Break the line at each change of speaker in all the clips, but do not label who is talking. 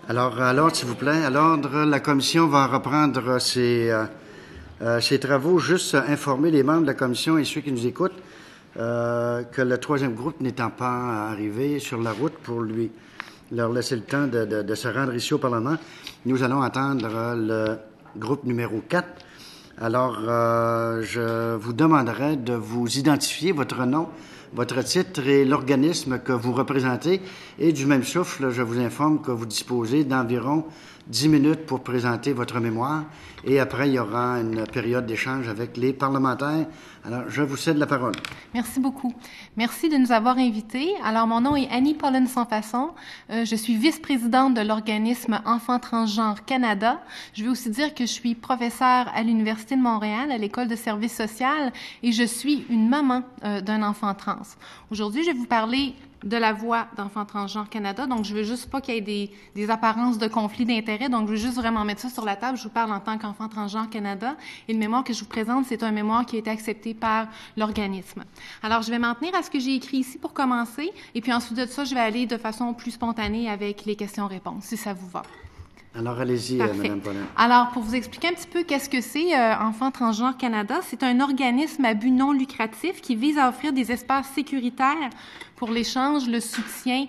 À l'ordre, s'il vous plaît. À l'ordre, la commission va reprendre ses travaux. Juste informer les membres de la commission et ceux qui nous écoutent que le troisième groupe n'étant pas arrivé sur la route pour leur laisser le temps de se rendre ici au Parlement, nous allons attendre le groupe numéro 4. Alors, je vous demanderai de vous identifier, votre nom, votre titre et l'organisme que vous représentez. Et du même souffle, je vous informe que vous disposez d'environ 10 minutes pour présenter votre mémoire. Et après, il y aura une période d'échange avec les parlementaires. Alors, je vous cède la parole.
Merci beaucoup. Merci de nous avoir invités. Alors, mon nom est Annie Pauline Sansfaçon. Je suis vice-présidente de l'organisme Enfants Transgenres Canada. Je veux aussi dire que je suis professeure à l'Université de Montréal, à l'École de services social, et je suis une maman d'un enfant trans. Aujourd'hui, je vais vous parler de la voix d'Enfants Transgenres Canada. Donc, je veux juste pas qu'il y ait des apparences de conflit d'intérêts. Donc, je veux juste vraiment mettre ça sur la table. Je vous parle en tant qu'Enfants Transgenres Canada. Et le mémoire que je vous présente, c'est un mémoire qui a été accepté par l'organisme. Alors, je vais m'en tenir à ce que j'ai écrit ici pour commencer. Et puis ensuite de ça, je vais aller de façon plus spontanée avec les questions-réponses, si ça vous va.
Alors, allez-y, Mme Paulin.
Alors, pour vous expliquer un petit peu qu'est-ce que c'est Enfants Transgenres Canada, c'est un organisme à but non lucratif qui vise à offrir des espaces sécuritaires pour l'échange, le soutien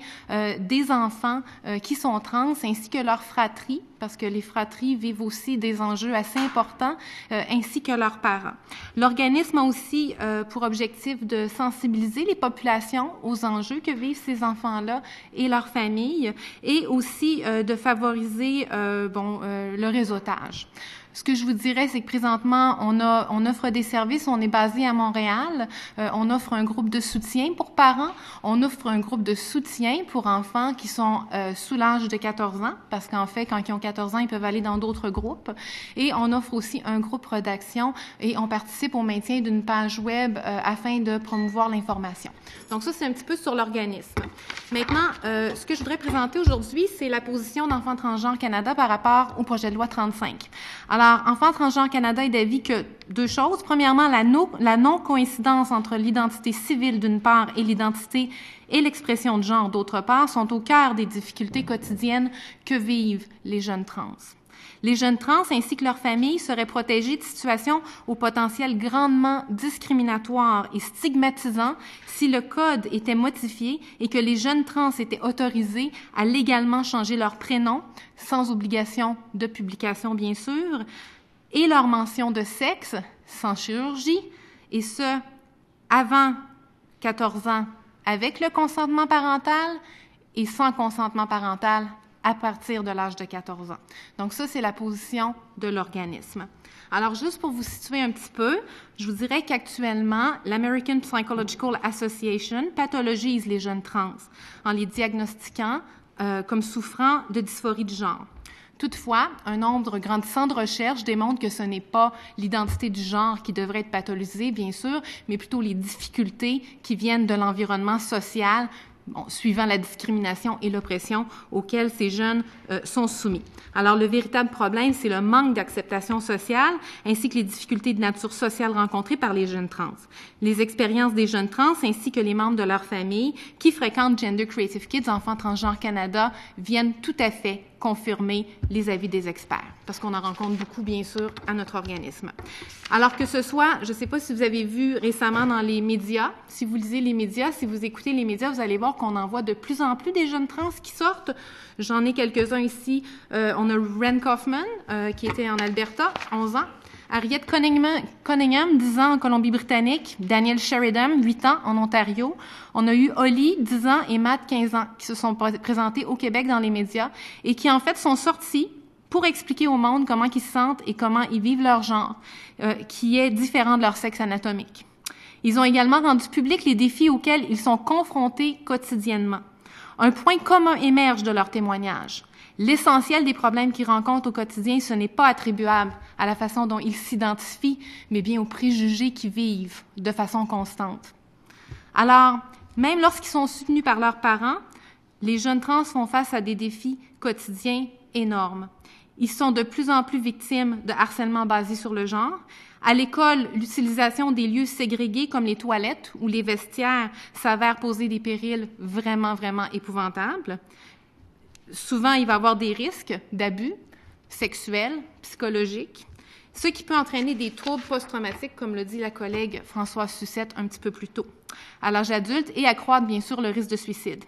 des enfants qui sont trans, ainsi que leurs fratries, parce que les fratries vivent aussi des enjeux assez importants, ainsi que leurs parents. L'organisme a aussi pour objectif de sensibiliser les populations aux enjeux que vivent ces enfants-là et leurs familles, et aussi de favoriser le réseautage. Ce que je vous dirais, c'est que présentement, on offre des services, on est basé à Montréal, on offre un groupe de soutien pour parents, on offre un groupe de soutien pour enfants qui sont sous l'âge de 14 ans, parce qu'en fait, quand ils ont 14 ans, ils peuvent aller dans d'autres groupes, et on offre aussi un groupe rédaction, et on participe au maintien d'une page web afin de promouvoir l'information. Donc ça, c'est un petit peu sur l'organisme. Maintenant, ce que je voudrais présenter aujourd'hui, c'est la position d'Enfants Transgenres Canada par rapport au projet de loi 35. Alors, Enfants Transgenres Canada est d'avis que deux choses. Premièrement, la non-coïncidence entre l'identité civile d'une part et l'identité et l'expression de genre d'autre part sont au cœur des difficultés quotidiennes que vivent les jeunes trans. Les jeunes trans ainsi que leurs familles seraient protégés de situations au potentiel grandement discriminatoire et stigmatisant si le code était modifié et que les jeunes trans étaient autorisés à légalement changer leur prénom, sans obligation de publication bien sûr, et leur mention de sexe, sans chirurgie, et ce, avant 14 ans avec le consentement parental et sans consentement parental à partir de l'âge de 14 ans. Donc ça, c'est la position de l'organisme. Alors, juste pour vous situer un petit peu, je vous dirais qu'actuellement, l'American Psychological Association pathologise les jeunes trans en les diagnostiquant comme souffrant de dysphorie de genre. Toutefois, un nombre grandissant de recherches démontre que ce n'est pas l'identité du genre qui devrait être pathologisée, bien sûr, mais plutôt les difficultés qui viennent de l'environnement social, suivant la discrimination et l'oppression auxquelles ces jeunes sont soumis. Alors, le véritable problème, c'est le manque d'acceptation sociale ainsi que les difficultés de nature sociale rencontrées par les jeunes trans. Les expériences des jeunes trans ainsi que les membres de leur famille qui fréquentent Gender Creative Kids, Enfants Transgenres Canada, viennent tout à fait confirmer les avis des experts, parce qu'on en rencontre beaucoup, bien sûr, à notre organisme. Alors que ce soit, je ne sais pas si vous avez vu récemment dans les médias, si vous lisez les médias, si vous écoutez les médias, vous allez voir qu'on en voit de plus en plus des jeunes trans qui sortent. J'en ai quelques-uns ici. On a Ren Kaufman, qui était en Alberta, 11 ans. Harriet Cunningham, 10 ans en Colombie-Britannique. Daniel Sheridan, 8 ans en Ontario. On a eu Holly, 10 ans, et Matt, 15 ans, qui se sont présentés au Québec dans les médias et qui, en fait, sont sortis pour expliquer au monde comment ils se sentent et comment ils vivent leur genre, qui est différent de leur sexe anatomique. Ils ont également rendu public les défis auxquels ils sont confrontés quotidiennement. Un point commun émerge de leur témoignage. L'essentiel des problèmes qu'ils rencontrent au quotidien, ce n'est pas attribuable à la façon dont ils s'identifient, mais bien aux préjugés qu'ils vivent de façon constante. Alors, même lorsqu'ils sont soutenus par leurs parents, les jeunes trans font face à des défis quotidiens énormes. Ils sont de plus en plus victimes de harcèlement basé sur le genre. À l'école, l'utilisation des lieux ségrégés comme les toilettes ou les vestiaires s'avère poser des périls vraiment, vraiment épouvantables. souvent, il va y avoir des risques d'abus sexuels, psychologiques, ce qui peut entraîner des troubles post-traumatiques, comme le dit la collègue Françoise Sucette un petit peu plus tôt, à l'âge adulte, et accroître, bien sûr, le risque de suicide.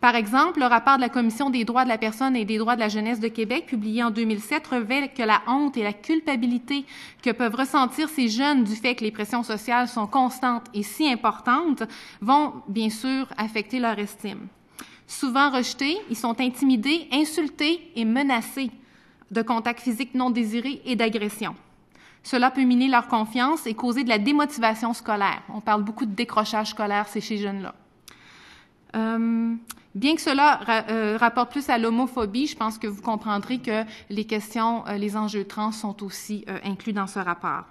Par exemple, le rapport de la Commission des droits de la personne et des droits de la jeunesse de Québec, publié en 2007, révèle que la honte et la culpabilité que peuvent ressentir ces jeunes du fait que les pressions sociales sont constantes et si importantes vont, bien sûr, affecter leur estime. Souvent rejetés, ils sont intimidés, insultés et menacés de contacts physiques non désirés et d'agressions. Cela peut miner leur confiance et causer de la démotivation scolaire. On parle beaucoup de décrochage scolaire chez ces jeunes-là. Bien que cela rapporte plus à l'homophobie, je pense que vous comprendrez que les questions, les enjeux trans sont aussi inclus dans ce rapport.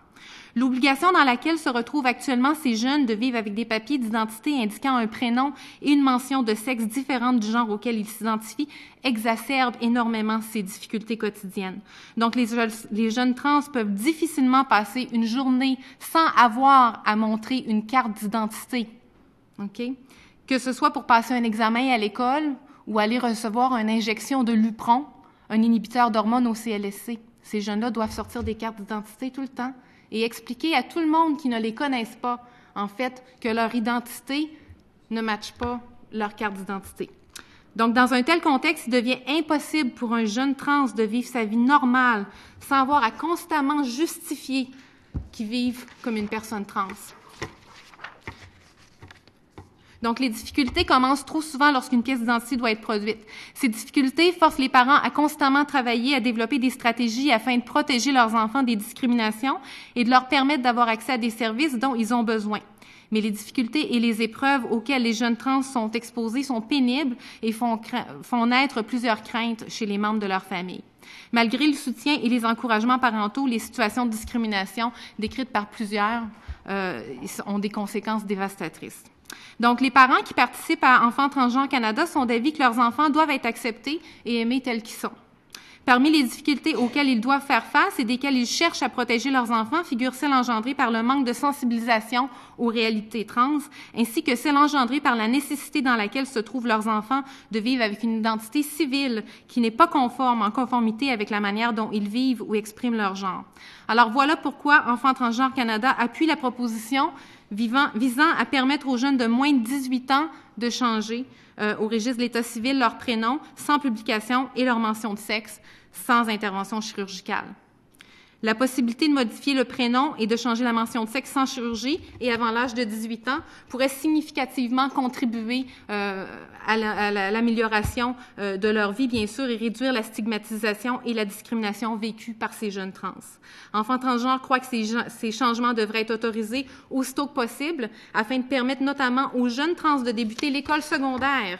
L'obligation dans laquelle se retrouvent actuellement ces jeunes de vivre avec des papiers d'identité indiquant un prénom et une mention de sexe différente du genre auquel ils s'identifient exacerbe énormément ces difficultés quotidiennes. Donc, les jeunes trans peuvent difficilement passer une journée sans avoir à montrer une carte d'identité. OK? Que ce soit pour passer un examen à l'école ou aller recevoir une injection de Lupron, un inhibiteur d'hormones au CLSC. Ces jeunes-là doivent sortir des cartes d'identité tout le temps et expliquer à tout le monde qui ne les connaissent pas, en fait, que leur identité ne matche pas leur carte d'identité. Donc, dans un tel contexte, il devient impossible pour un jeune trans de vivre sa vie normale sans avoir à constamment justifier qu'il vive comme une personne trans. Donc, les difficultés commencent trop souvent lorsqu'une pièce d'identité doit être produite. Ces difficultés forcent les parents à constamment travailler, à développer des stratégies afin de protéger leurs enfants des discriminations et de leur permettre d'avoir accès à des services dont ils ont besoin. Mais les difficultés et les épreuves auxquelles les jeunes trans sont exposés sont pénibles et font naître plusieurs craintes chez les membres de leur famille. Malgré le soutien et les encouragements parentaux, les situations de discrimination décrites par plusieurs ont des conséquences dévastatrices. Donc, les parents qui participent à Enfants transgenres Canada sont d'avis que leurs enfants doivent être acceptés et aimés tels qu'ils sont. Parmi les difficultés auxquelles ils doivent faire face et desquelles ils cherchent à protéger leurs enfants figurent celles engendrées par le manque de sensibilisation aux réalités trans, ainsi que celles engendrées par la nécessité dans laquelle se trouvent leurs enfants de vivre avec une identité civile qui n'est pas en conformité avec la manière dont ils vivent ou expriment leur genre. Alors voilà pourquoi Enfants transgenres Canada appuie la proposition visant à permettre aux jeunes de moins de 18 ans de changer au registre de l'état civil leur prénom sans publication et leur mention de sexe sans intervention chirurgicale. La possibilité de modifier le prénom et de changer la mention de sexe sans chirurgie et avant l'âge de 18 ans pourrait significativement contribuer à l'amélioration de leur vie, bien sûr, et réduire la stigmatisation et la discrimination vécue par ces jeunes trans. Enfants transgenres croient que ces changements devraient être autorisés aussitôt que possible afin de permettre notamment aux jeunes trans de débuter l'école secondaire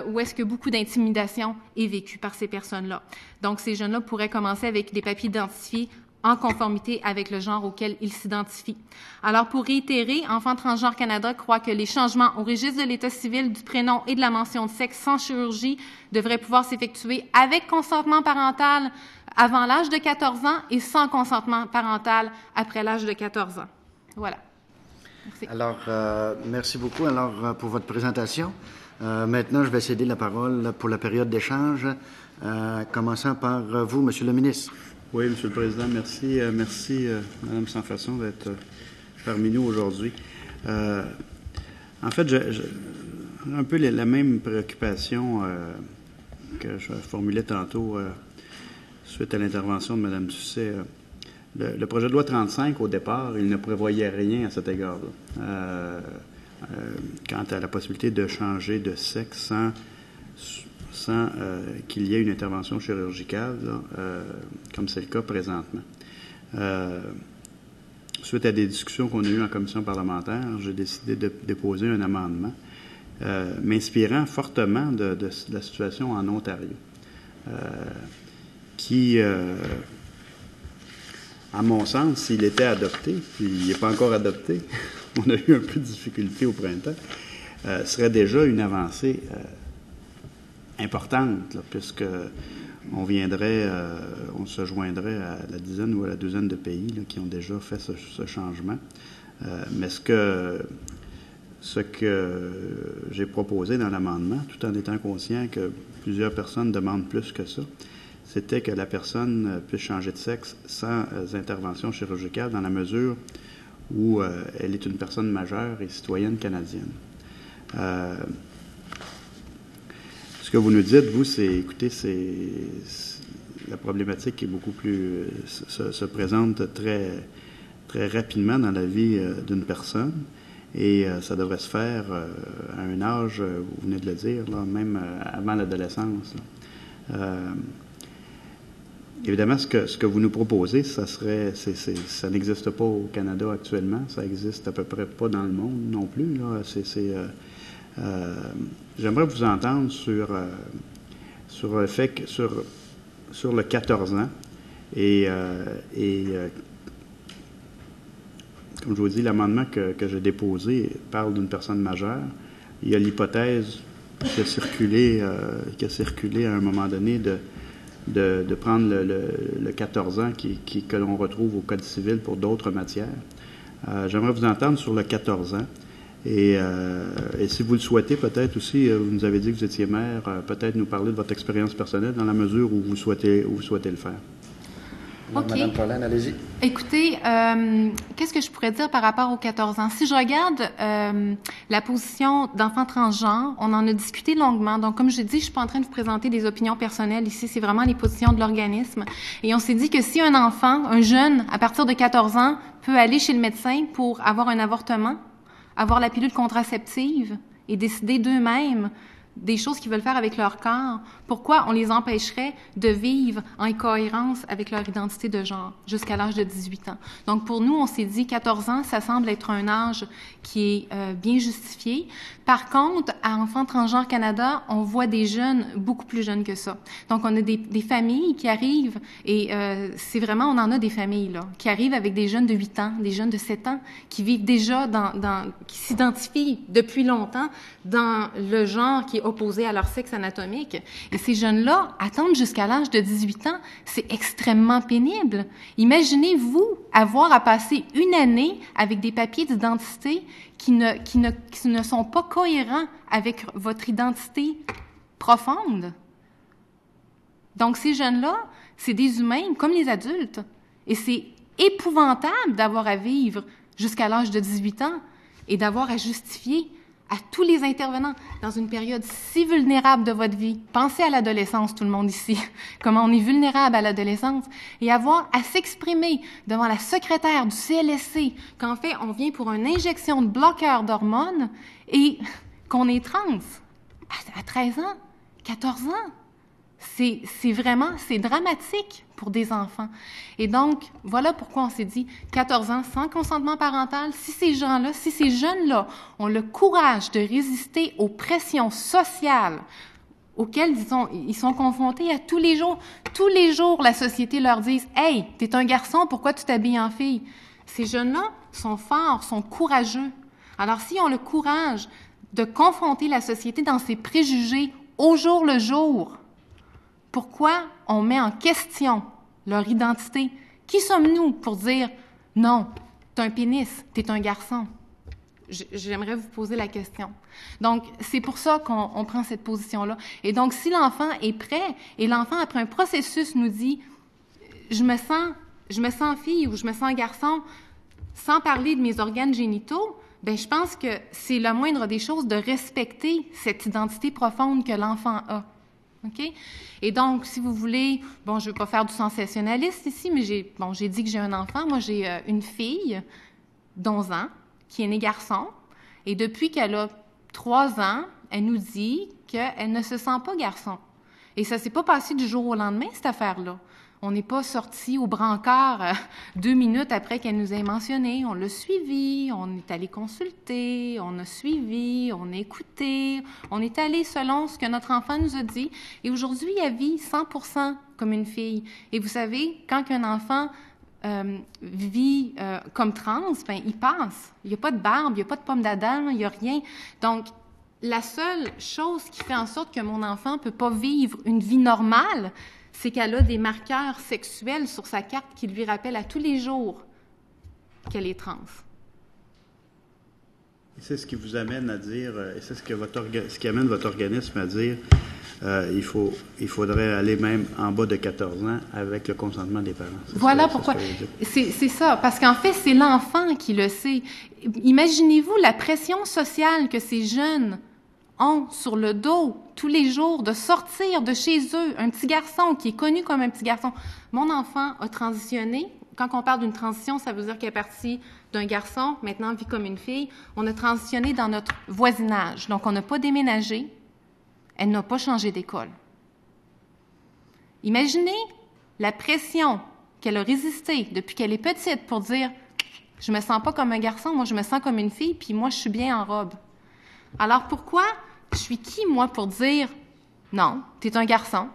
où est-ce que beaucoup d'intimidation est vécue par ces personnes-là. Donc, ces jeunes-là pourraient commencer avec des papiers identifiés en conformité avec le genre auquel ils s'identifient. Alors, pour réitérer, Enfants transgenres Canada croit que les changements au registre de l'état civil du prénom et de la mention de sexe sans chirurgie devraient pouvoir s'effectuer avec consentement parental avant l'âge de 14 ans et sans consentement parental après l'âge de 14 ans. Voilà. Merci.
Alors, merci beaucoup pour votre présentation. Maintenant, je vais céder la parole pour la période d'échange, commençant par vous, Monsieur le ministre.
Oui, Monsieur le Président, merci. Merci, Mme Sans-Façon, d'être parmi nous aujourd'hui. En fait, j'ai un peu la même préoccupation que je formulais tantôt suite à l'intervention de Mme Dusset. Le projet de loi 35, au départ, il ne prévoyait rien à cet égard-là. Quant à la possibilité de changer de sexe sans qu'il y ait une intervention chirurgicale, comme c'est le cas présentement. Suite à des discussions qu'on a eues en commission parlementaire, j'ai décidé de déposer un amendement m'inspirant fortement de la situation en Ontario, qui, à mon sens, s'il était adopté, puis il n'est pas encore adopté, on a eu un peu de difficulté au printemps, serait déjà une avancée importante, là, puisque on se joindrait à la dizaine ou à la douzaine de pays là, qui ont déjà fait ce changement. Mais ce ce que j'ai proposé dans l'amendement, tout en étant conscient que plusieurs personnes demandent plus que ça, c'était que la personne puisse changer de sexe sans intervention chirurgicale dans la mesure où elle est une personne majeure et citoyenne canadienne. Ce que vous nous dites, vous, écoutez, la problématique est beaucoup plus, se présente très, très rapidement dans la vie d'une personne et ça devrait se faire à un âge, vous venez de le dire, là, même avant l'adolescence. Évidemment, ce que vous nous proposez, ça n'existe pas au Canada actuellement, ça existe à peu près pas dans le monde non plus. Là. J'aimerais vous entendre sur le fait que sur le 14 ans et comme je vous dis, l'amendement que j'ai déposé parle d'une personne majeure. Il y a l'hypothèse qui a circulé à un moment donné de prendre le 14 ans que l'on retrouve au Code civil pour d'autres matières. J'aimerais vous entendre sur le 14 ans. Et si vous le souhaitez, peut-être aussi, vous nous avez dit que vous étiez maire, peut-être nous parler de votre expérience personnelle dans la mesure où vous souhaitez le faire.
OK.
Madame Pollen, allez-y.
Écoutez, qu'est-ce que je pourrais dire par rapport aux 14 ans? Si je regarde la position d'enfants transgenres, on en a discuté longuement. Donc, comme je dis, je suis pas en train de vous présenter des opinions personnelles ici, c'est vraiment les positions de l'organisme. Et on s'est dit que si un enfant, un jeune, à partir de 14 ans, peut aller chez le médecin pour avoir un avortement, avoir la pilule contraceptive et décider d'eux-mêmes des choses qu'ils veulent faire avec leur corps, pourquoi on les empêcherait de vivre en cohérence avec leur identité de genre jusqu'à l'âge de 18 ans? Donc, pour nous, on s'est dit 14 ans, ça semble être un âge qui est bien justifié. Par contre, à Enfants transgenres Canada, on voit des jeunes beaucoup plus jeunes que ça. Donc, on a des familles qui arrivent, et c'est vraiment, on en a des familles, là, qui arrivent avec des jeunes de 8 ans, des jeunes de 7 ans, qui vivent déjà qui s'identifient depuis longtemps dans le genre qui est opposé à leur sexe anatomique. Et ces jeunes-là, attendre jusqu'à l'âge de 18 ans, c'est extrêmement pénible. Imaginez-vous avoir à passer une année avec des papiers d'identité qui ne sont pas cohérents avec votre identité profonde. Donc, ces jeunes-là, c'est des humains comme les adultes. Et c'est épouvantable d'avoir à vivre jusqu'à l'âge de 18 ans et d'avoir à justifier à tous les intervenants dans une période si vulnérable de votre vie. Pensez à l'adolescence, tout le monde ici, comment on est vulnérable à l'adolescence, et avoir à s'exprimer devant la secrétaire du CLSC qu'en fait, on vient pour une injection de bloqueur d'hormones et qu'on est trans à 13 ans, 14 ans. C'est dramatique pour des enfants. Et donc, voilà pourquoi on s'est dit 14 ans sans consentement parental. Si ces gens-là, si ces jeunes-là ont le courage de résister aux pressions sociales auxquelles ils sont confrontés à tous les jours, la société leur dit « Hey, t'es un garçon, pourquoi tu t'habilles en fille? » Ces jeunes-là sont forts, sont courageux. Alors, s'ils ont le courage de confronter la société dans ses préjugés au jour le jour, pourquoi on met en question leur identité? Qui sommes-nous pour dire « Non, t'es un pénis, t'es un garçon ». J'aimerais vous poser la question. Donc, c'est pour ça qu'on prend cette position-là. Et donc, si l'enfant est prêt, et l'enfant, après un processus, nous dit « Je me sens fille » ou « Je me sens garçon », sans parler de mes organes génitaux, ben je pense que c'est la moindre des choses de respecter cette identité profonde que l'enfant a. OK? Et donc, si vous voulez, bon, je ne veux pas faire du sensationnaliste ici, mais j'ai dit que j'ai un enfant. Moi, j'ai une fille d'11 ans qui est née garçon. Et depuis qu'elle a 3 ans, elle nous dit qu'elle ne se sent pas garçon. Et ça ne s'est pas passé du jour au lendemain, cette affaire-là. On n'est pas sorti au brancard 2 minutes après qu'elle nous ait mentionné. On l'a suivi, on est allé consulter, on a suivi, on a écouté, on est allé selon ce que notre enfant nous a dit. Et aujourd'hui, elle vit 100% comme une fille. Et vous savez, quand un enfant vit comme trans, ben il passe. Il n'y a pas de barbe, il n'y a pas de pomme d'Adam, il n'y a rien. Donc, la seule chose qui fait en sorte que mon enfant ne peut pas vivre une vie normale, c'est qu'elle a des marqueurs sexuels sur sa carte qui lui rappellent à tous les jours qu'elle est trans.
c'est ce qui vous amène à dire, et c'est ce qui amène votre organisme à dire, il faudrait aller même en bas de 14 ans avec le consentement des parents.
Voilà pourquoi. C'est ça, parce qu'en fait, c'est l'enfant qui le sait. Imaginez-vous la pression sociale que ces jeunes ont sur le dos tous les jours de sortir de chez eux. Un petit garçon qui est connu comme un petit garçon. Mon enfant a transitionné. Quand on parle d'une transition, ça veut dire qu'elle est partie d'un garçon, maintenant vit comme une fille. On a transitionné dans notre voisinage. Donc, on n'a pas déménagé. Elle n'a pas changé d'école. Imaginez la pression qu'elle a résistée depuis qu'elle est petite pour dire « Je me sens pas comme un garçon, moi je me sens comme une fille, puis moi je suis bien en robe. » Alors pourquoi je suis qui, moi, pour dire « Non, tu es un garçon.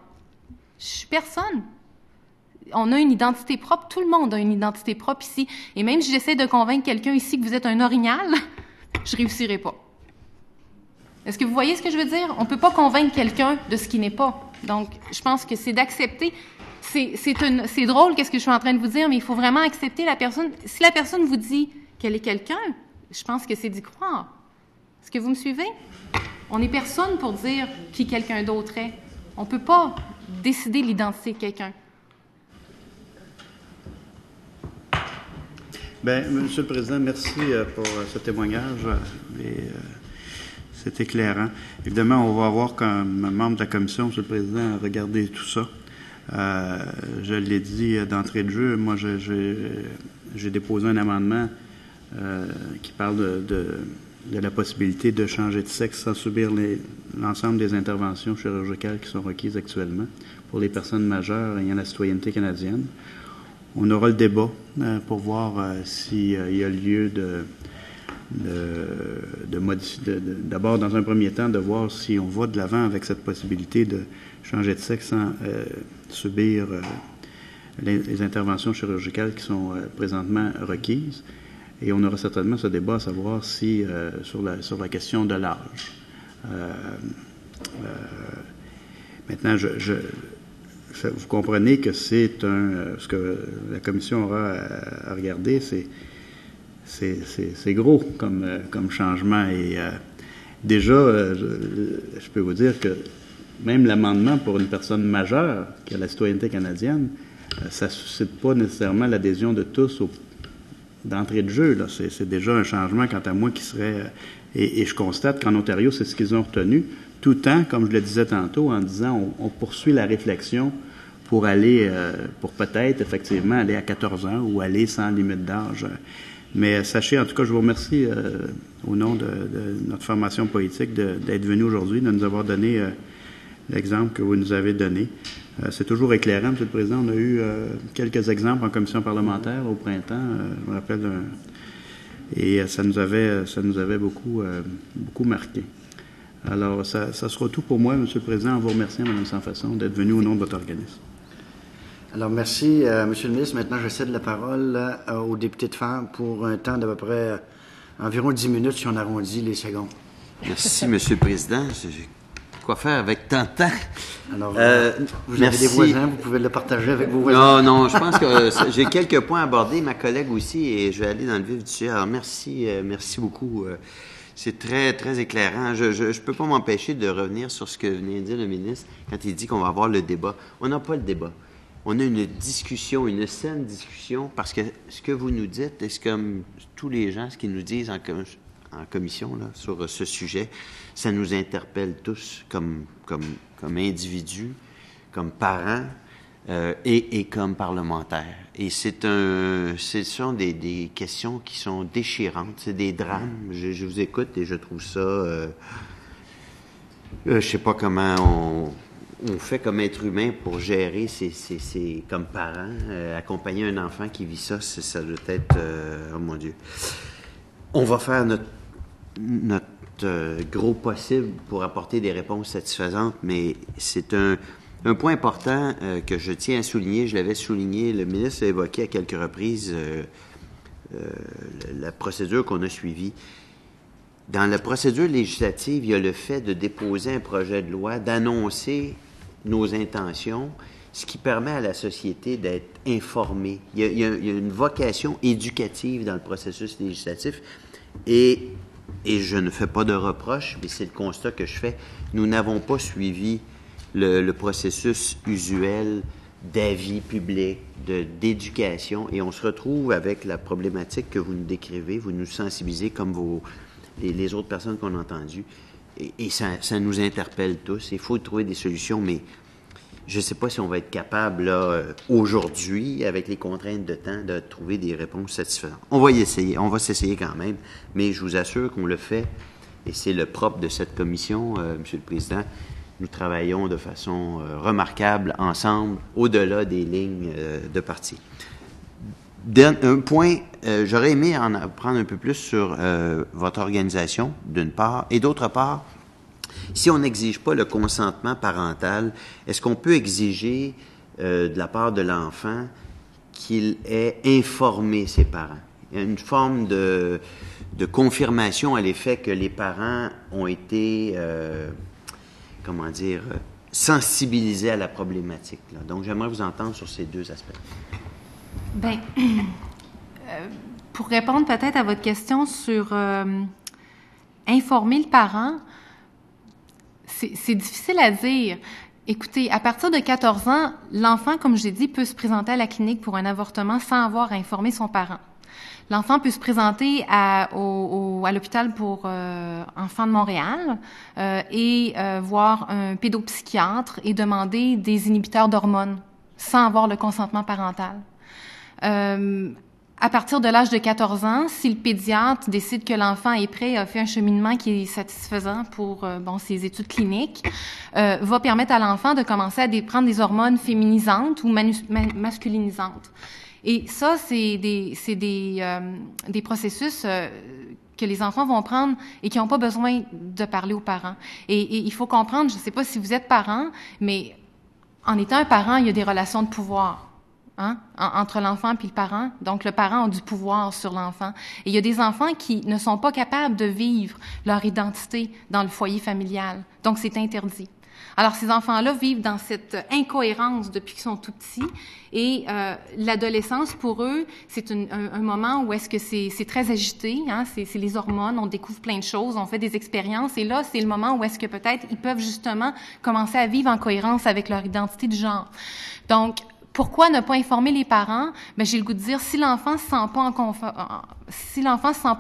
Je suis personne. » On a une identité propre, tout le monde a une identité propre ici. Et même si j'essaie de convaincre quelqu'un ici que vous êtes un orignal, je réussirai pas. Est-ce que vous voyez ce que je veux dire? On ne peut pas convaincre quelqu'un de ce qui n'est pas. Donc, je pense que c'est d'accepter. C'est drôle, qu'est-ce que je suis en train de vous dire, mais il faut vraiment accepter la personne. Si la personne vous dit qu'elle est quelqu'un, je pense que c'est d'y croire. Est-ce que vous me suivez? On n'est personne pour dire qui quelqu'un d'autre est. On ne peut pas décider l'identité de quelqu'un.
Bien, Monsieur le Président, merci pour ce témoignage. C'est éclairant. Évidemment, on va avoir comme membre de la commission, Monsieur le Président, regarder tout ça. Je l'ai dit d'entrée de jeu, moi j'ai déposé un amendement qui parle de la possibilité de changer de sexe sans subir l'ensemble des interventions chirurgicales qui sont requises actuellement pour les personnes majeures ayant la citoyenneté canadienne. On aura le débat pour voir s'il y a lieu de modifier, d'abord, dans un premier temps, de voir si on va de l'avant avec cette possibilité de changer de sexe sans subir les interventions chirurgicales qui sont présentement requises. Et on aura certainement ce débat à savoir si, sur la question de l'âge. Maintenant, vous comprenez que c'est ce que la commission aura à regarder, c'est gros comme changement. Et déjà, je peux vous dire que même l'amendement pour une personne majeure qui a la citoyenneté canadienne, ça ne suscite pas nécessairement l'adhésion de tous d'entrée de jeu. Là. C'est déjà un changement, quant à moi, qui serait... Et je constate qu'en Ontario, c'est ce qu'ils ont retenu, tout en, comme je le disais tantôt, en disant on poursuit la réflexion pour aller, pour peut-être, effectivement, aller à 14 ans ou aller sans limite d'âge. Mais sachez, en tout cas, je vous remercie au nom de notre formation politique d'être venu aujourd'hui, de nous avoir donné l'exemple que vous nous avez donné. C'est toujours éclairant, Monsieur le Président. On a eu quelques exemples en commission parlementaire au printemps, je me rappelle, et ça nous avait beaucoup marqué. Alors, ça sera tout pour moi, Monsieur le Président, en vous remerciant, Mme Sans-Façon, d'être venu au nom de votre organisme.
Alors, merci, Monsieur le ministre. Maintenant, je cède la parole au député de Femme pour un temps d'à peu près environ 10 minutes, si on arrondit les secondes.
Merci, Monsieur le Président. Quoi faire avec tant de temps?
Alors, vous
merci.
avez des voisins, vous pouvez le partager avec vos voisins.
Non, je pense que j'ai quelques points à aborder, ma collègue aussi, et je vais aller dans le vif du sujet. Alors, merci beaucoup. C'est très, très éclairant. Je peux pas m'empêcher de revenir sur ce que venait de dire le ministre quand il dit qu'on va avoir le débat. On n'a pas le débat. On a une discussion, une saine discussion, parce que ce que vous nous dites, et ce que tous les gens, ce qu'ils nous disent en commission là, sur ce sujet, ça nous interpelle tous comme individus, comme parents et comme parlementaires. Et ce sont des questions qui sont déchirantes, c'est des drames. Je vous écoute et je trouve ça... je sais pas comment on fait comme être humain pour gérer comme parents, accompagner un enfant qui vit ça, ça doit être... oh mon Dieu. On va faire notre gros possible pour apporter des réponses satisfaisantes, mais c'est un point important que je tiens à souligner. Je l'avais souligné, le ministre l'a évoqué à quelques reprises, la procédure qu'on a suivie. Dans la procédure législative, il y a le fait de déposer un projet de loi, d'annoncer nos intentions, ce qui permet à la société d'être informée. Il y a une vocation éducative dans le processus législatif et et je ne fais pas de reproche, mais c'est le constat que je fais, nous n'avons pas suivi le processus usuel d'avis public, d'éducation, et on se retrouve avec la problématique que vous nous décrivez, vous nous sensibilisez comme les autres personnes qu'on a entendues, et ça nous interpelle tous. Il faut trouver des solutions, mais je ne sais pas si on va être capable, là, aujourd'hui, avec les contraintes de temps, de trouver des réponses satisfaisantes. On va y essayer, on va s'essayer quand même, mais je vous assure qu'on le fait, et c'est le propre de cette commission, Monsieur le Président. Nous travaillons de façon remarquable ensemble, au-delà des lignes de parti. Un point, j'aurais aimé en apprendre un peu plus sur votre organisation, d'une part, et d'autre part, si on n'exige pas le consentement parental, est-ce qu'on peut exiger de la part de l'enfant qu'il ait informé ses parents? Il y a une forme de confirmation à l'effet que les parents ont été... sensibilisés à la problématique, là. Donc, j'aimerais vous entendre sur ces deux aspects.
Bien, pour répondre peut-être à votre question sur informer le parent, c'est difficile à dire. Écoutez, à partir de 14 ans, l'enfant, comme je l'ai dit, peut se présenter à la clinique pour un avortement sans avoir à informer son parent. L'enfant peut se présenter à l'hôpital pour enfants de Montréal et voir un pédopsychiatre et demander des inhibiteurs d'hormones sans avoir le consentement parental. À partir de l'âge de 14 ans, si le pédiatre décide que l'enfant est prêt, a fait un cheminement qui est satisfaisant pour ses études cliniques, va permettre à l'enfant de commencer à prendre des hormones féminisantes ou masculinisantes. Et ça, c'est des processus que les enfants vont prendre et qui n'ont pas besoin de parler aux parents. Et il faut comprendre, je ne sais pas si vous êtes parent, mais en étant un parent, il y a des relations de pouvoir. Entre l'enfant et le parent. Donc, le parent a du pouvoir sur l'enfant. Et il y a des enfants qui ne sont pas capables de vivre leur identité dans le foyer familial. Donc, c'est interdit. Alors, ces enfants-là vivent dans cette incohérence depuis qu'ils sont tout petits. Et l'adolescence, pour eux, c'est un moment où est-ce que c'est très agité. C'est les hormones, on découvre plein de choses, on fait des expériences. Et là, c'est le moment où est-ce que peut-être ils peuvent justement commencer à vivre en cohérence avec leur identité de genre. Donc, pourquoi ne pas informer les parents? Ben, j'ai le goût de dire, si l'enfant se sent pas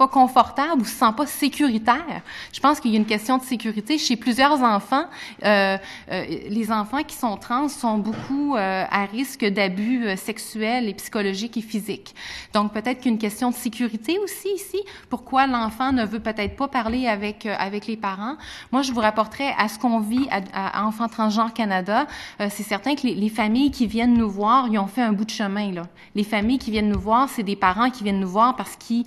confortable ou se sent pas sécuritaire, je pense qu'il y a une question de sécurité chez plusieurs enfants. Les enfants qui sont trans sont beaucoup à risque d'abus sexuels et psychologiques et physiques. Donc, peut-être qu'une question de sécurité aussi ici. Pourquoi l'enfant ne veut peut-être pas parler avec les parents? Moi, je vous rapporterai à ce qu'on vit à Enfants Transgenres Canada. C'est certain que les familles qui viennent nous voir, ils ont fait un bout de chemin, là. Les familles qui viennent nous voir, c'est des parents qui viennent nous voir parce qu'ils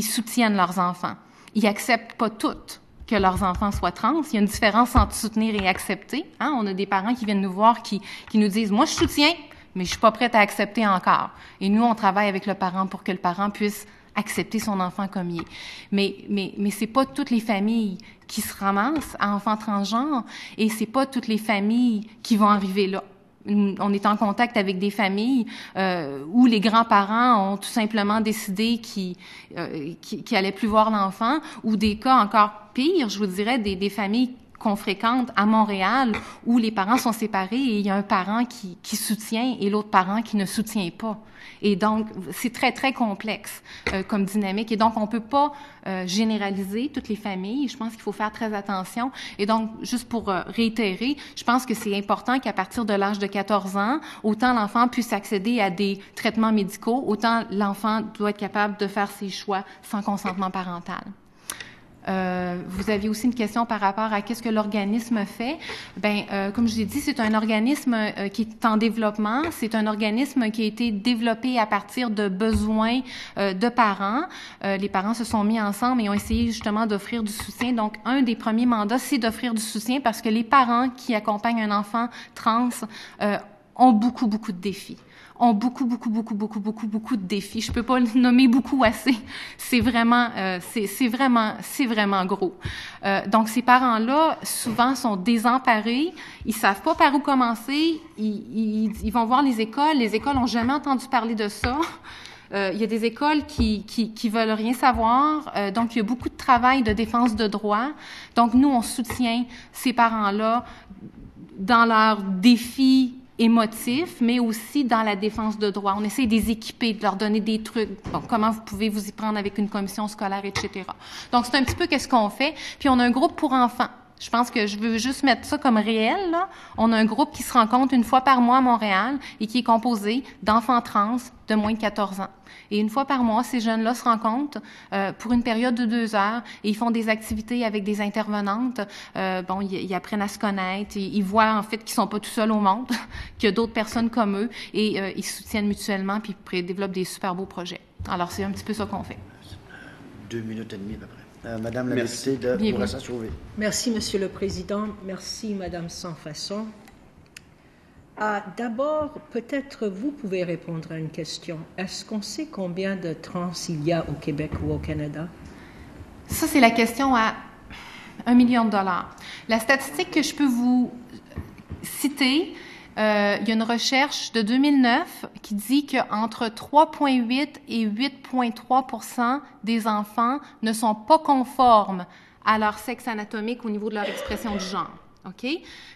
soutiennent leurs enfants. Ils acceptent pas toutes que leurs enfants soient trans. Il y a une différence entre soutenir et accepter. On a des parents qui viennent nous voir qui nous disent « Moi, je soutiens, mais je suis pas prête à accepter encore. » Et nous, on travaille avec le parent pour que le parent puisse accepter son enfant comme il est. Mais c'est pas toutes les familles qui se ramassent à enfants transgenres et c'est pas toutes les familles qui vont arriver là. On est en contact avec des familles où les grands-parents ont tout simplement décidé qu'ils allaient plus voir l'enfant, ou des cas encore pires, je vous dirais, des familles qu'on fréquente à Montréal où les parents sont séparés et il y a un parent qui soutient et l'autre parent qui ne soutient pas. Et donc, c'est très, très complexe comme dynamique. Et donc, on peut pas généraliser toutes les familles. Je pense qu'il faut faire très attention. Et donc, juste pour réitérer, je pense que c'est important qu'à partir de l'âge de 14 ans, autant l'enfant puisse accéder à des traitements médicaux, autant l'enfant doit être capable de faire ses choix sans consentement parental. Vous aviez aussi une question par rapport à qu'est-ce que l'organisme fait. Comme je l'ai dit, c'est un organisme qui est en développement. C'est un organisme qui a été développé à partir de besoins de parents. Les parents se sont mis ensemble et ont essayé justement d'offrir du soutien. Donc, un des premiers mandats, c'est d'offrir du soutien parce que les parents qui accompagnent un enfant trans ont beaucoup, beaucoup de défis. Ont beaucoup de défis. Je peux pas le nommer beaucoup assez. C'est vraiment gros. Donc, ces parents-là, souvent, sont désemparés. Ils savent pas par où commencer. Ils vont voir les écoles. Les écoles ont jamais entendu parler de ça. Il y a des écoles qui veulent rien savoir. Donc, il y a beaucoup de travail de défense de droit. Donc, nous, on soutient ces parents-là dans leurs défis émotifs, mais aussi dans la défense de droit. On essaie de les équiper, de leur donner des trucs. Bon, comment vous pouvez vous y prendre avec une commission scolaire, etc. Donc, c'est un petit peu qu'est-ce qu'on fait. Puis, on a un groupe pour enfants. Je pense que je veux juste mettre ça comme réel, là. On a un groupe qui se rencontre une fois par mois à Montréal et qui est composé d'enfants trans de moins de 14 ans. Et une fois par mois, ces jeunes-là se rencontrent pour une période de 2 heures et ils font des activités avec des intervenantes. Ils apprennent à se connaître, ils voient en fait qu'ils sont pas tout seuls au monde, qu'il y a d'autres personnes comme eux et ils se soutiennent mutuellement puis ils développent des super beaux projets. Alors, c'est un petit peu ça qu'on fait.
2 minutes et demie à peu près. Madame la députée de Bourassa-Sauvé.
Merci, Monsieur le Président. Merci, Madame Sans-Façon. D'abord, peut-être vous pouvez répondre à une question. Est-ce qu'on sait combien de trans il y a au Québec ou au Canada?
Ça, c'est la question à $1 million. La statistique que je peux vous citer, il y a une recherche de 2009 qui dit qu'entre 3,8 et 8,3 % des enfants ne sont pas conformes à leur sexe anatomique au niveau de leur expression du genre. OK?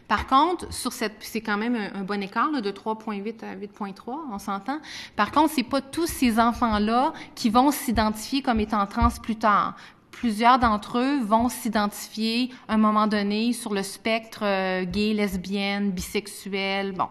Par contre, c'est quand même un bon écart là, de 3,8 à 8,3, on s'entend. Par contre, c'est pas tous ces enfants-là qui vont s'identifier comme étant trans plus tard. Plusieurs d'entre eux vont s'identifier à un moment donné sur le spectre gay, lesbienne, bisexuel, bon.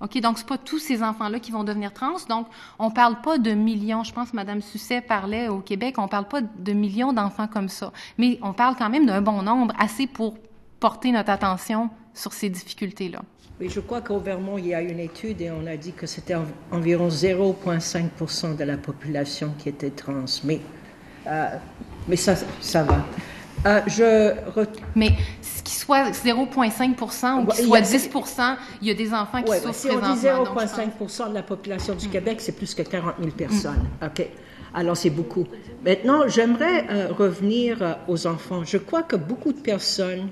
OK, donc c'est pas tous ces enfants-là qui vont devenir trans. Donc, on parle pas de millions. Je pense que Mme Susset parlait au Québec, on parle pas de millions d'enfants comme ça. Mais on parle quand même d'un bon nombre, assez pour porter notre attention sur ces difficultés-là.
Oui, je crois qu'au Vermont, il y a une étude et on a dit que c'était environ 0,5 % de la population qui était trans. Mais ça va. Mais
qu'il soit 0,5 % ou qu'il soit 10 %, il y a des enfants qui souffrent présentement.
Si on dit 0,5 % de la population du Québec, c'est plus que 40 000 personnes. OK. Alors, c'est beaucoup. Maintenant, j'aimerais revenir aux enfants. Je crois que beaucoup de personnes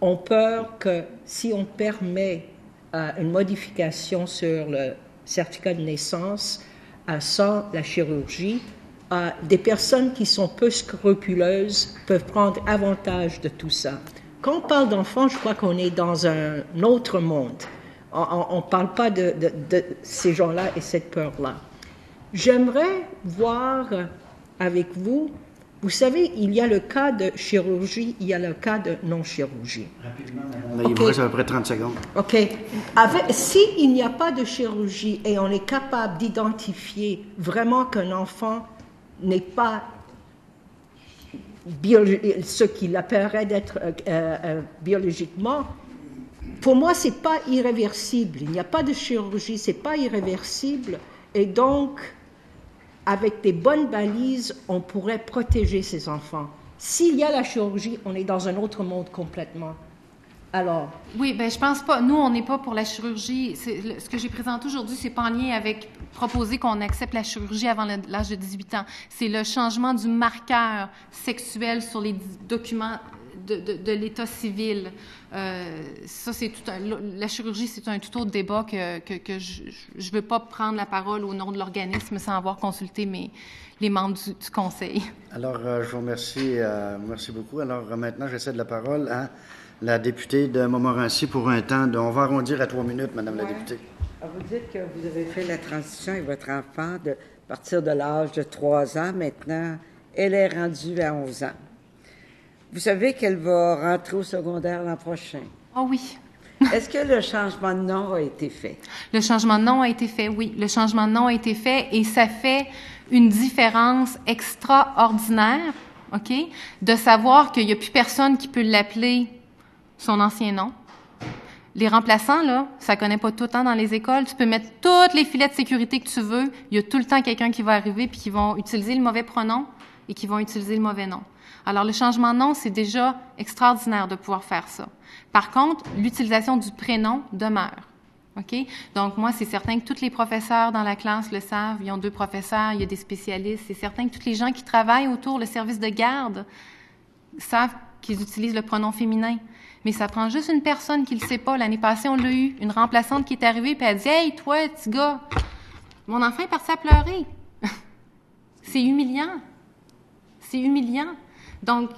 ont peur que si on permet une modification sur le certificat de naissance sans la chirurgie, des personnes qui sont peu scrupuleuses peuvent prendre avantage de tout ça. Quand on parle d'enfants, je crois qu'on est dans un autre monde. On ne parle pas de ces gens-là et cette peur-là. J'aimerais voir avec vous, vous savez, il y a le cas de chirurgie, il y a le cas de non-chirurgie.
Rapidement, okay. Il vous reste à peu près 30 secondes.
OK. S'il n'y a pas de chirurgie et on est capable d'identifier vraiment qu'un enfant n'est pas ce qu'il appellerait d'être biologiquement, pour moi, c'est pas irréversible. Il n'y a pas de chirurgie, c'est pas irréversible. Et donc, avec des bonnes balises, on pourrait protéger ces enfants. S'il y a la chirurgie, on est dans un autre monde complètement. Alors...
Oui, bien, je pense pas. Nous, on n'est pas pour la chirurgie. Ce que j'ai présenté aujourd'hui, c'est pas en lien avec proposer qu'on accepte la chirurgie avant l'âge de 18 ans. C'est le changement du marqueur sexuel sur les documents de l'état civil. Ça, c'est la chirurgie, c'est un tout autre débat que je veux pas prendre la parole au nom de l'organisme sans avoir consulté les membres du conseil.
Alors, je vous remercie. Merci beaucoup. Alors, maintenant, j'essaie de la parole à la députée de Montmorency pour un temps on va arrondir à 3 minutes, Madame la députée.
Vous dites que vous avez fait la transition avec votre enfant à partir de l'âge de 3 ans. Maintenant, elle est rendue à 11 ans. Vous savez qu'elle va rentrer au secondaire l'an prochain.
Oh oui.
Est-ce que le changement de nom a été fait?
Le changement de nom a été fait, oui. Le changement de nom a été fait et ça fait une différence extraordinaire, OK, de savoir qu'il n'y a plus personne qui peut l'appeler son ancien nom. Les remplaçants, là, ça connaît pas tout le temps dans les écoles. Tu peux mettre tous les filets de sécurité que tu veux. Il y a tout le temps quelqu'un qui va arriver puis qui vont utiliser le mauvais pronom et qui vont utiliser le mauvais nom. Alors, le changement de nom, c'est déjà extraordinaire de pouvoir faire ça. Par contre, l'utilisation du prénom demeure. OK? Donc, moi, c'est certain que tous les professeurs dans la classe le savent. Ils ont 2 professeurs, il y a des spécialistes. C'est certain que tous les gens qui travaillent autour, le service de garde, savent qu'ils utilisent le pronom féminin. Mais ça prend juste une personne qui le sait pas. L'année passée, on l'a eu. Une remplaçante qui est arrivée et elle a dit « Hey, toi, petit gars, Mon enfant est parti à pleurer. C'est humiliant. C'est humiliant. Donc,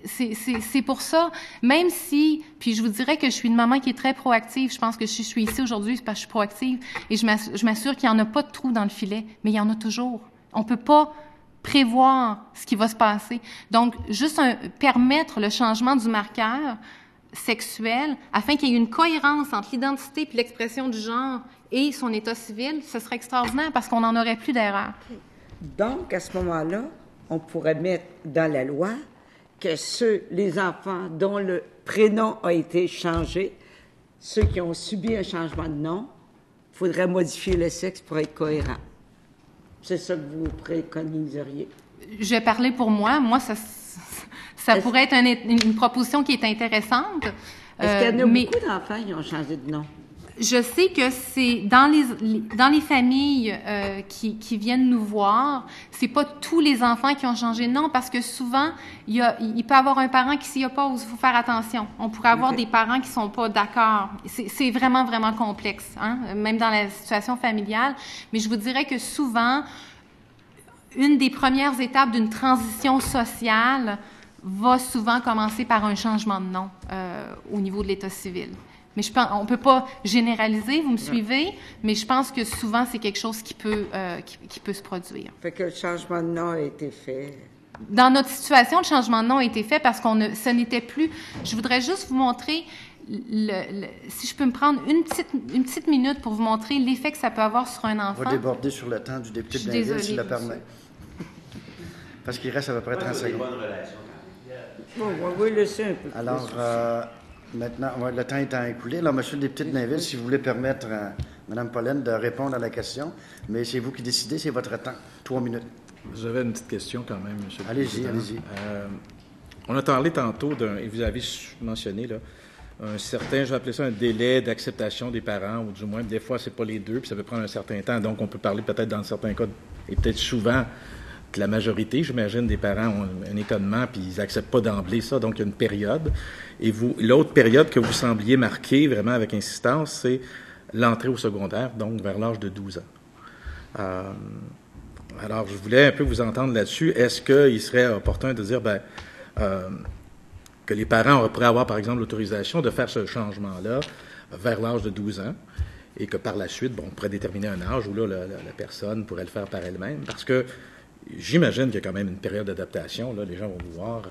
c'est pour ça, même si, puis je vous dirais que je suis une maman qui est très proactive, je pense que je suis ici aujourd'hui parce que je suis proactive et je m'assure qu'il n'y en a pas de trou dans le filet, mais il y en a toujours. On ne peut pas prévoir ce qui va se passer. Donc, juste permettre le changement du marqueur sexuel afin qu'il y ait une cohérence entre l'identité puis l'expression du genre et son état civil, ce serait extraordinaire parce qu'on n'en aurait plus d'erreur.
Donc, à ce moment-là, on pourrait mettre dans la loi que les enfants dont le prénom a été changé, ceux qui ont subi un changement de nom, il faudrait modifier le sexe pour être cohérent. C'est ça que vous préconiseriez?
Je vais parler pour moi. Moi, ça pourrait être une proposition qui est intéressante.
Est-ce qu'il y en a beaucoup d'enfants qui ont changé de nom?
Je sais que c'est dans les familles qui viennent nous voir, c'est pas tous les enfants qui ont changé de nom parce que souvent il peut y avoir un parent qui s'y oppose. Il faut faire attention. On pourrait avoir des parents qui sont pas d'accord. C'est vraiment vraiment complexe, hein? Même dans la situation familiale. Mais je vous dirais que souvent une des premières étapes d'une transition sociale va souvent commencer par un changement de nom au niveau de l'état civil. Mais on ne peut pas généraliser, vous me suivez, mais je pense que souvent, c'est quelque chose qui peut se produire.
Fait que le changement de nom a été fait.
Dans notre situation, le changement de nom a été fait parce ce n'était plus... Je voudrais juste vous montrer, si je peux me prendre une petite minute pour vous montrer l'effet que ça peut avoir sur un enfant.
On va déborder sur le temps du député de Blainville, s'il le permet. Parce qu'il reste à peu près 30 secondes.
Bon, on va laisser un peu plus.
Alors... maintenant, le temps étant écoulé, alors, M. le député de Blainville, si vous voulez permettre à Mme Pollen de répondre à la question, mais c'est vous qui décidez, c'est votre temps. 3 minutes.
J'avais une petite question quand même, M. le Président.
Allez-y.
On a parlé tantôt et vous avez mentionné, là, un certain, je vais appeler ça un délai d'acceptation des parents, ou du moins, des fois, c'est pas les deux, puis ça peut prendre un certain temps. Donc, on peut parler peut-être dans certains cas, et peut-être souvent, que la majorité, j'imagine, des parents ont un étonnement, puis ils n'acceptent pas d'emblée ça, donc il y a une période. Et l'autre période que vous sembliez marquer vraiment avec insistance, c'est l'entrée au secondaire, donc vers l'âge de 12 ans. Alors, je voulais un peu vous entendre là-dessus. Est-ce qu'il serait opportun de dire que les parents pourraient avoir, par exemple, l'autorisation de faire ce changement-là vers l'âge de 12 ans, et que par la suite, on pourrait déterminer un âge où là, la personne pourrait le faire par elle-même, parce que j'imagine qu'il y a quand même une période d'adaptation. Là, les gens vont vous voir.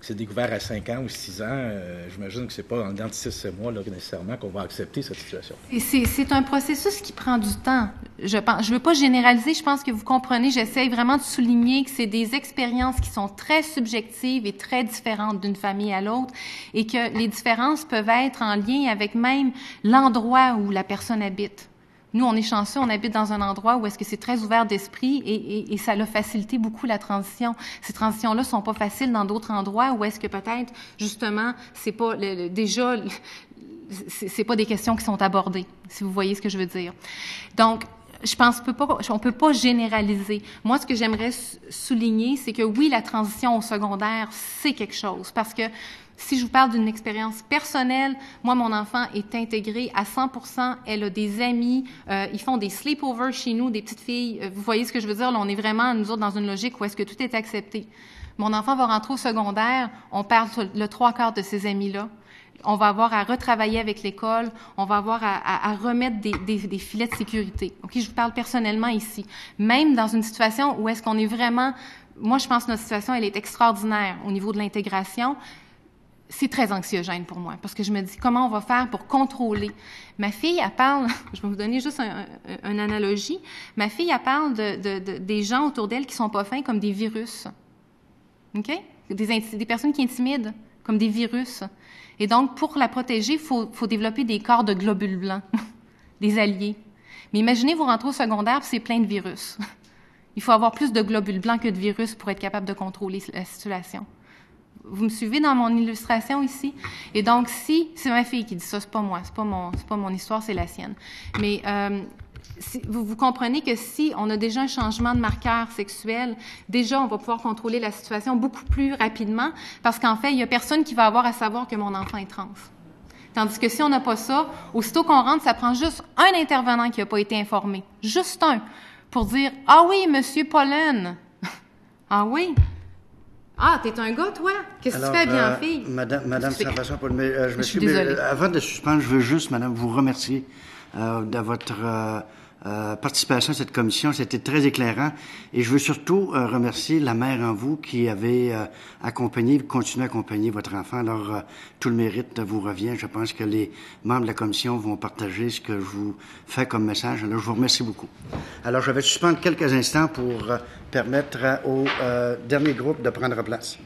C'est découvert à 5 ans ou 6 ans. J'imagine que c'est pas en dedans de 6 mois là, nécessairement qu'on va accepter cette situation.
Et c'est un processus qui prend du temps. Je veux pas généraliser. Je pense que vous comprenez. J'essaie vraiment de souligner que c'est des expériences qui sont très subjectives et très différentes d'une famille à l'autre et que les différences peuvent être en lien avec même l'endroit où la personne habite. Nous, on est chanceux, on habite dans un endroit où est-ce que c'est très ouvert d'esprit et ça a facilité beaucoup la transition. Ces transitions-là sont pas faciles dans d'autres endroits où est-ce que peut-être, justement, c'est pas c'est pas des questions qui sont abordées, si vous voyez ce que je veux dire. Donc, je pense on peut pas généraliser. Moi, ce que j'aimerais souligner, c'est que oui, la transition au secondaire, c'est quelque chose parce que si je vous parle d'une expérience personnelle, moi, mon enfant est intégré à 100%. Elle a des amis. Ils font des sleepovers chez nous, des petites filles. Vous voyez ce que je veux dire? Là, on est vraiment, nous autres, dans une logique où est-ce que tout est accepté. Mon enfant va rentrer au secondaire. On perd le 3/4 de ses amis-là. On va avoir à retravailler avec l'école. On va avoir à remettre des filets de sécurité. OK? Je vous parle personnellement ici. Même dans une situation où est-ce qu'on est vraiment... Moi, je pense que notre situation, elle est extraordinaire au niveau de l'intégration. C'est très anxiogène pour moi, parce que je me dis, comment on va faire pour contrôler? Ma fille, elle parle, je vais vous donner juste une analogie, ma fille, elle parle des gens autour d'elle qui sont pas fins comme des virus. OK? Des personnes qui intimident comme des virus. Et donc, pour la protéger, il faut développer des corps de globules blancs, des alliés. Mais imaginez, vous rentrez au secondaire, puis c'est plein de virus. Il faut avoir plus de globules blancs que de virus pour être capable de contrôler la situation. Vous me suivez dans mon illustration ici? Et donc, si c'est ma fille qui dit ça, c'est pas moi, c'est pas mon histoire, c'est la sienne. Mais vous comprenez que si on a déjà un changement de marqueur sexuel, déjà on va pouvoir contrôler la situation beaucoup plus rapidement, parce qu'en fait, il y a personne qui va avoir à savoir que mon enfant est trans. Tandis que si on n'a pas ça, aussitôt qu'on rentre, ça prend juste un intervenant qui n'a pas été informé. Juste un. Pour dire, « Ah oui, Monsieur Pollen. »« Ah oui. Ah, t'es un gars, toi? Qu'est-ce que tu fais bien, fille? »
Madame Saint-François, je
suis désolée.
Avant de suspendre, je veux juste, madame, vous remercier de votre participation à cette commission. C'était très éclairant. Et je veux surtout remercier la mère en vous qui avait continué à accompagner votre enfant. Alors, tout le mérite vous revient. Je pense que les membres de la commission vont partager ce que je vous fais comme message. Alors, je vous remercie beaucoup. Alors, je vais suspendre quelques instants pour permettre au dernier groupe de prendre place.